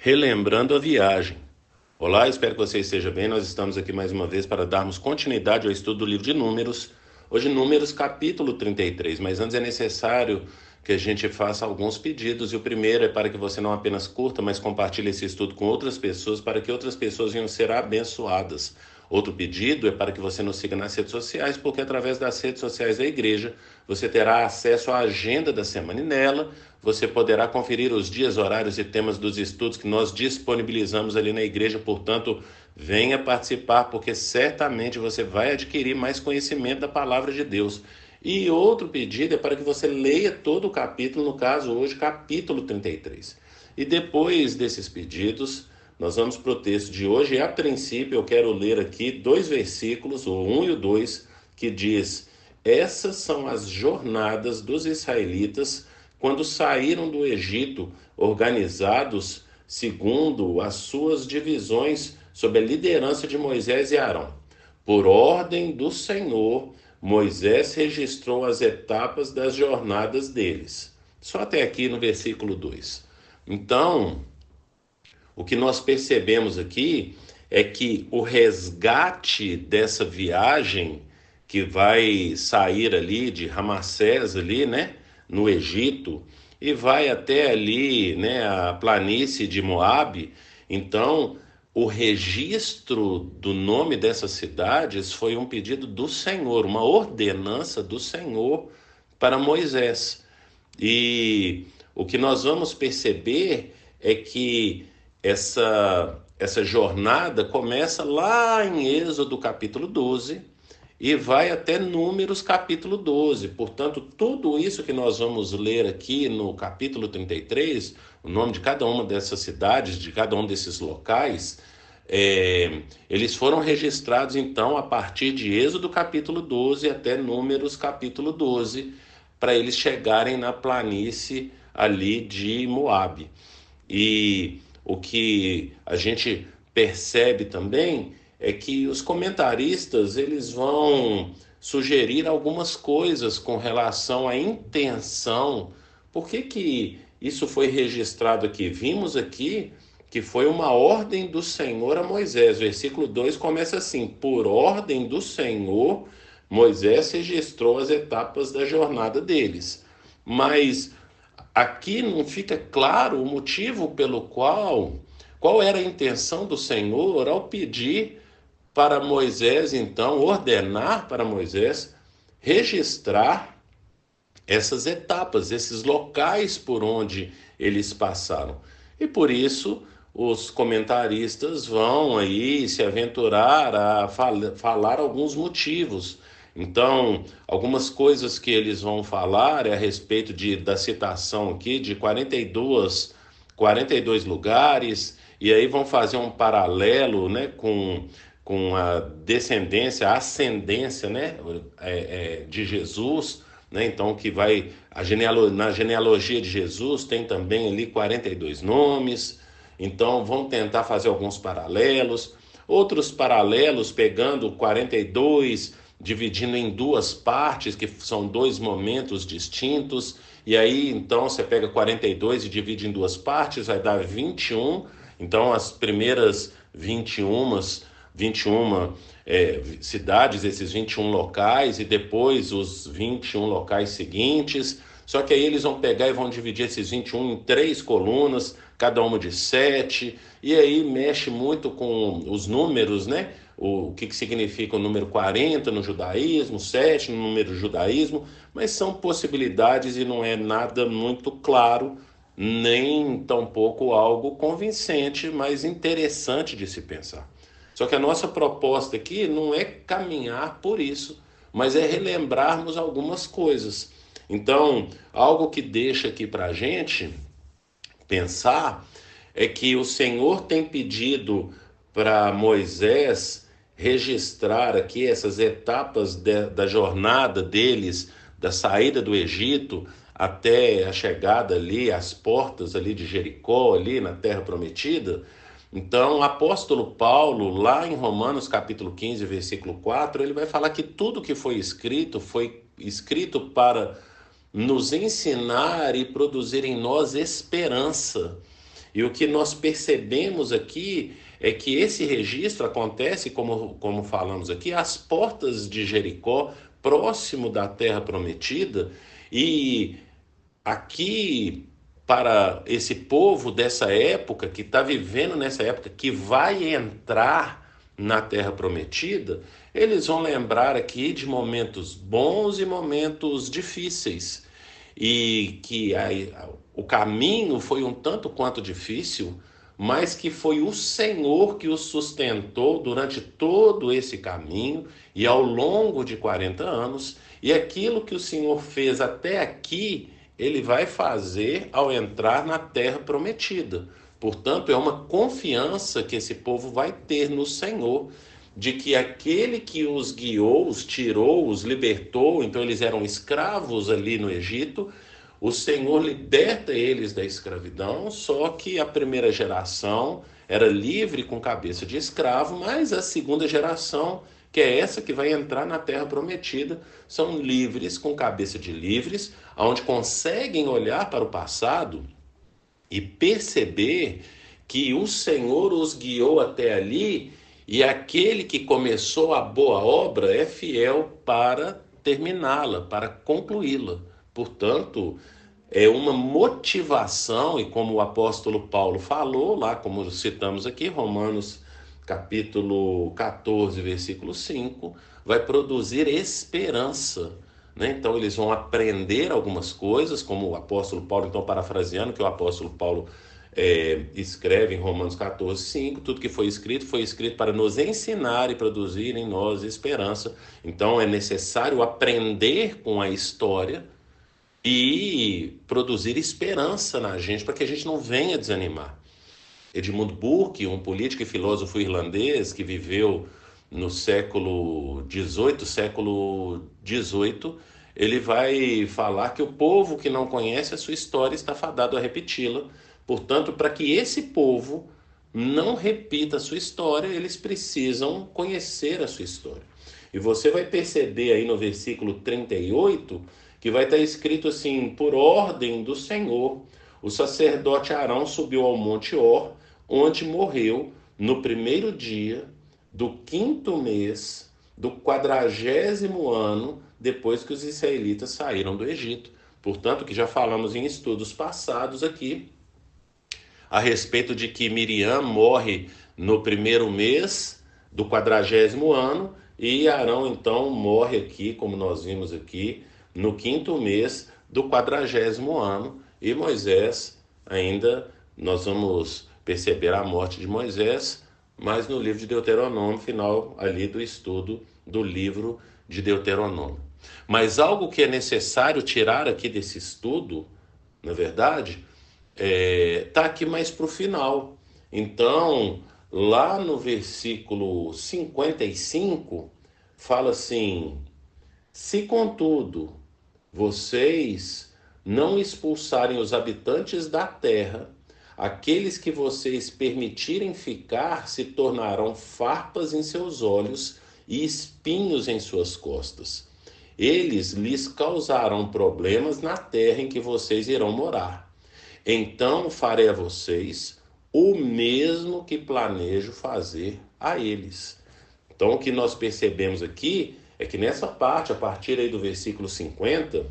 Relembrando a viagem. Olá, espero que você esteja bem. Nós estamos aqui mais uma vez para darmos continuidade ao estudo do livro de Números. Hoje, Números capítulo 33. Mas antes é necessário que a gente faça alguns pedidos. E o primeiro é para que você não apenas curta, mas compartilhe esse estudo com outras pessoas, para que outras pessoas venham ser abençoadas. Outro pedido é para que você nos siga nas redes sociais, porque através das redes sociais da igreja você terá acesso à agenda da semana e nela você poderá conferir os dias, horários e temas dos estudos que nós disponibilizamos ali na igreja. Portanto, venha participar, porque certamente você vai adquirir mais conhecimento da palavra de Deus. E outro pedido é para que você leia todo o capítulo, no caso hoje, capítulo 33. E depois desses pedidos, nós vamos para o texto de hoje. E a princípio eu quero ler aqui dois versículos, o 1 e o 2, que diz: essas são as jornadas dos israelitas quando saíram do Egito, organizados segundo as suas divisões, sob a liderança de Moisés e Arão. Por ordem do Senhor, Moisés registrou as etapas das jornadas deles. Só até aqui no versículo 2. Então, o que nós percebemos aqui é que o resgate dessa viagem que vai sair ali de Ramassés ali, né, no Egito, e vai até ali, né, a planície de Moabe. Então, o registro do nome dessas cidades foi um pedido do Senhor, uma ordenança do Senhor para Moisés. E o que nós vamos perceber é que essa jornada começa lá em Êxodo capítulo 12 e vai até Números capítulo 12. Portanto, tudo isso que nós vamos ler aqui no capítulo 33, o nome de cada uma dessas cidades, de cada um desses locais, eles foram registrados então a partir de Êxodo capítulo 12 até Números capítulo 12, para eles chegarem na planície ali de Moabe. E o que a gente percebe também é que os comentaristas eles vão sugerir algumas coisas com relação à intenção. Por que que isso foi registrado aqui? Vimos aqui que foi uma ordem do Senhor a Moisés. Versículo 2 começa assim: por ordem do Senhor, Moisés registrou as etapas da jornada deles. Mas aqui não fica claro o motivo pelo qual era a intenção do Senhor ao pedir para Moisés, então, ordenar para Moisés registrar essas etapas, esses locais por onde eles passaram. E por isso os comentaristas vão aí se aventurar a falar alguns motivos. Então, algumas coisas que eles vão falar é a respeito da citação aqui de 42 lugares, e aí vão fazer um paralelo, né, com a descendência, a ascendência, né, de Jesus, né? Então que vai na genealogia de Jesus tem também ali 42 nomes. Então vão tentar fazer alguns paralelos, outros paralelos pegando 42, dividindo em duas partes, que são dois momentos distintos, e aí então você pega 42 e divide em duas partes, vai dar 21. Então as primeiras 21 cidades, esses 21 locais, e depois os 21 locais seguintes. Só que aí eles vão pegar e vão dividir esses 21 em três colunas, cada uma de 7, e aí mexe muito com os números, né? O que significa o número 40 no judaísmo, 7 no número do judaísmo, mas são possibilidades e não é nada muito claro, nem tampouco algo convincente, mas interessante de se pensar. Só que a nossa proposta aqui não é caminhar por isso, mas é relembrarmos algumas coisas. Então, algo que deixa aqui para a gente pensar é que o Senhor tem pedido para Moisés registrar aqui essas etapas da jornada deles, da saída do Egito até a chegada ali, às portas ali de Jericó, ali na Terra Prometida. Então, o apóstolo Paulo, lá em Romanos capítulo 15, versículo 4, ele vai falar que tudo que foi escrito para nos ensinar e produzir em nós esperança. E o que nós percebemos aqui é que esse registro acontece, como falamos aqui, às portas de Jericó, próximo da terra prometida, e aqui para esse povo dessa época, que está vivendo nessa época, que vai entrar na terra prometida, eles vão lembrar aqui de momentos bons e momentos difíceis. E que o caminho foi um tanto quanto difícil, mas que foi o Senhor que os sustentou durante todo esse caminho e ao longo de 40 anos, e aquilo que o Senhor fez até aqui, ele vai fazer ao entrar na terra prometida. Portanto, é uma confiança que esse povo vai ter no Senhor, de que aquele que os guiou, os tirou, os libertou, então eles eram escravos ali no Egito, o Senhor liberta eles da escravidão, só que a primeira geração era livre com cabeça de escravo, mas a segunda geração, que é essa que vai entrar na terra prometida, são livres com cabeça de livres, onde conseguem olhar para o passado e perceber que o Senhor os guiou até ali e aquele que começou a boa obra é fiel para terminá-la, para concluí-la. Portanto, é uma motivação, e como o apóstolo Paulo falou, lá como citamos aqui, Romanos capítulo 14, versículo 5, vai produzir esperança. Né? Então eles vão aprender algumas coisas, como o apóstolo Paulo, então parafraseando que o apóstolo Paulo escreve em Romanos 14, 5, tudo que foi escrito para nos ensinar e produzir em nós esperança. Então é necessário aprender com a história e produzir esperança na gente, para que a gente não venha desanimar. Edmund Burke, um político e filósofo irlandês que viveu no século XVIII, ele vai falar que o povo que não conhece a sua história está fadado a repeti-la. Portanto, para que esse povo não repita a sua história, eles precisam conhecer a sua história. E você vai perceber aí no versículo 38 que vai estar escrito assim: por ordem do Senhor, o sacerdote Arão subiu ao monte Hor, onde morreu no primeiro dia do 5º mês do 40º ano depois que os israelitas saíram do Egito. Portanto, que já falamos em estudos passados aqui, a respeito de que Miriam morre no primeiro mês do 40º ano, e Arão então morre aqui, como nós vimos aqui, no 5º mês do 40º ano, e Moisés ainda, nós vamos perceber a morte de Moisés, mas no livro de Deuteronômio, final ali do estudo do livro de Deuteronômio. Mas algo que é necessário tirar aqui desse estudo, na verdade, está aqui mais para o final. Então, lá no versículo 55, fala assim: se contudo vocês não expulsarem os habitantes da terra, aqueles que vocês permitirem ficar se tornarão farpas em seus olhos e espinhos em suas costas. Eles lhes causarão problemas na terra em que vocês irão morar. Então farei a vocês o mesmo que planejo fazer a eles. Então o que nós percebemos aqui é que nessa parte, a partir aí do versículo 50,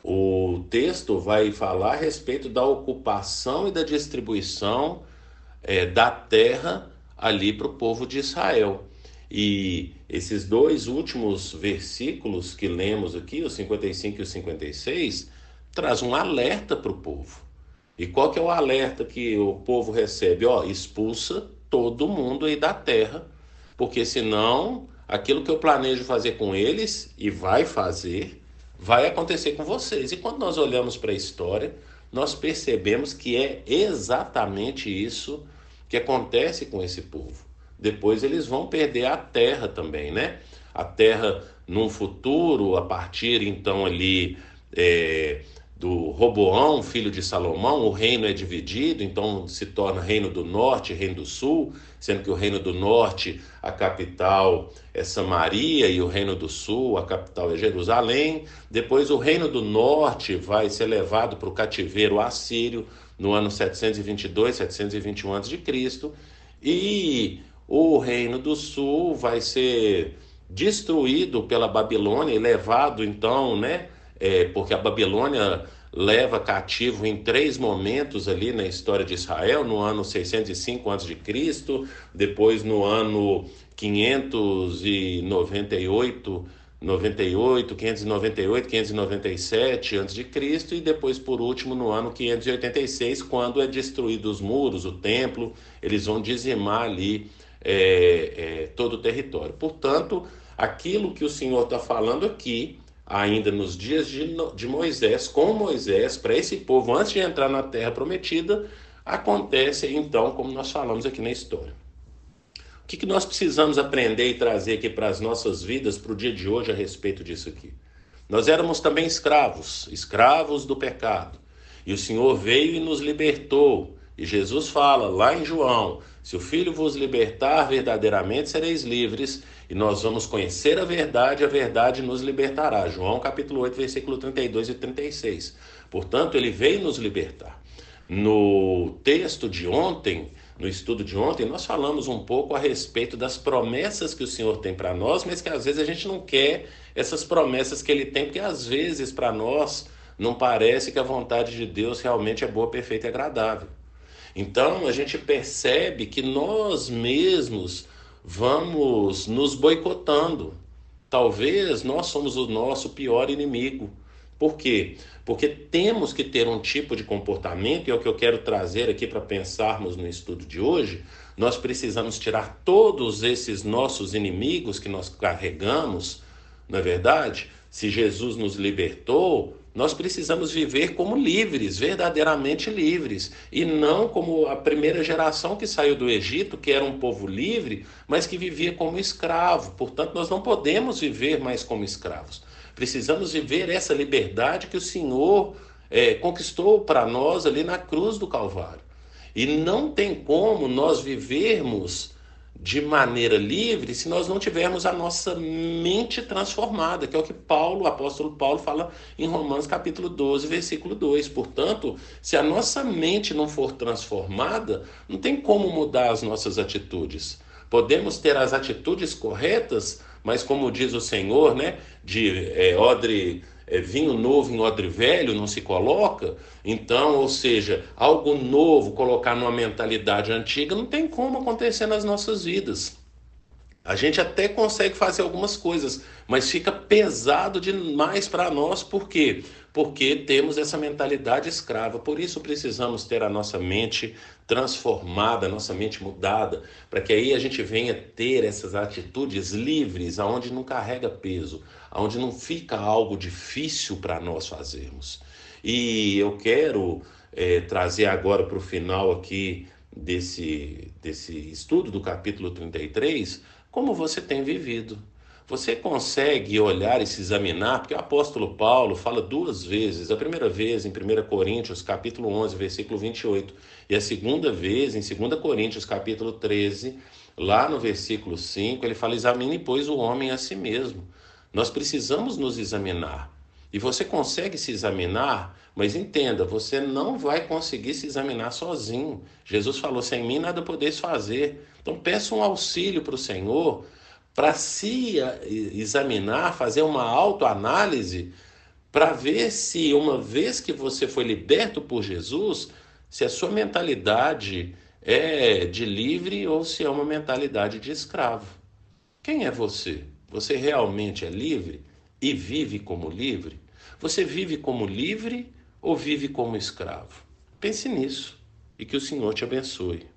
o texto vai falar a respeito da ocupação e da distribuição da terra ali para o povo de Israel. E esses dois últimos versículos que lemos aqui, os 55 e os 56, traz um alerta para o povo. E qual que é o alerta que o povo recebe? Expulsa todo mundo aí da terra, porque senão aquilo que eu planejo fazer com eles, e vai fazer, vai acontecer com vocês. E quando nós olhamos para a história, nós percebemos que é exatamente isso que acontece com esse povo. Depois eles vão perder a terra também, né? A terra num futuro, a partir então ali do Roboão, filho de Salomão, o reino é dividido, então se torna reino do norte e reino do sul, sendo que o reino do norte, a capital é Samaria, e o reino do sul, a capital é Jerusalém. Depois o reino do norte vai ser levado para o cativeiro assírio no ano 722, 721 a.C., e o reino do sul vai ser destruído pela Babilônia e levado então, né, porque a Babilônia leva cativo em 3 momentos ali na história de Israel, no ano 605 a.C., depois no ano 598, 597 a.C., e depois, por último, no ano 586, quando é destruído os muros, o templo, eles vão dizimar ali todo o território. Portanto, aquilo que o Senhor está falando aqui, ainda nos dias de Moisés, com Moisés, para esse povo, antes de entrar na terra prometida, acontece então, como nós falamos aqui na história. O que nós precisamos aprender e trazer aqui para as nossas vidas, para o dia de hoje, a respeito disso aqui? Nós éramos também escravos, escravos do pecado. E o Senhor veio e nos libertou. E Jesus fala lá em João: se o Filho vos libertar, verdadeiramente sereis livres. E nós vamos conhecer a verdade nos libertará. João capítulo 8, versículo 32 e 36. Portanto, ele veio nos libertar. No texto de ontem, no estudo de ontem, nós falamos um pouco a respeito das promessas que o Senhor tem para nós, mas que às vezes a gente não quer essas promessas que ele tem, porque às vezes para nós não parece que a vontade de Deus realmente é boa, perfeita e agradável. Então a gente percebe que nós mesmos vamos nos boicotando. Talvez nós somos o nosso pior inimigo. Por quê? Porque temos que ter um tipo de comportamento, e é o que eu quero trazer aqui para pensarmos no estudo de hoje. Nós precisamos tirar todos esses nossos inimigos que nós carregamos, não é verdade? Se Jesus nos libertou, nós precisamos viver como livres, verdadeiramente livres, e não como a primeira geração que saiu do Egito, que era um povo livre, mas que vivia como escravo. Portanto, nós não podemos viver mais como escravos. Precisamos viver essa liberdade que o Senhor conquistou para nós ali na cruz do Calvário. E não tem como nós vivermos de maneira livre se nós não tivermos a nossa mente transformada, que é o que o apóstolo Paulo fala em Romanos capítulo 12, versículo 2. Portanto, se a nossa mente não for transformada, não tem como mudar as nossas atitudes. Podemos ter as atitudes corretas, mas como diz o Senhor, né, vinho novo em odre velho não se coloca. Então, ou seja, algo novo colocar numa mentalidade antiga não tem como acontecer nas nossas vidas. A gente até consegue fazer algumas coisas, mas fica pesado demais para nós. Por quê? Porque temos essa mentalidade escrava. Por isso precisamos ter a nossa mente transformada, a nossa mente mudada, para que aí a gente venha ter essas atitudes livres, aonde não carrega peso, aonde não fica algo difícil para nós fazermos. E eu quero trazer agora para o final aqui desse estudo do capítulo 33, como você tem vivido. Você consegue olhar e se examinar, porque o apóstolo Paulo fala 2 vezes, a primeira vez em 1 Coríntios capítulo 11, versículo 28, e a segunda vez em 2 Coríntios capítulo 13, lá no versículo 5, ele fala: examine, pois, o homem a si mesmo. Nós precisamos nos examinar. E você consegue se examinar, mas entenda, você não vai conseguir se examinar sozinho. Jesus falou: sem mim nada podeis fazer. Então peça um auxílio para o Senhor, para se examinar, fazer uma autoanálise, para ver se, uma vez que você foi liberto por Jesus, se a sua mentalidade é de livre ou se é uma mentalidade de escravo. Quem é você? Você realmente é livre e vive como livre? Você vive como livre ou vive como escravo? Pense nisso e que o Senhor te abençoe.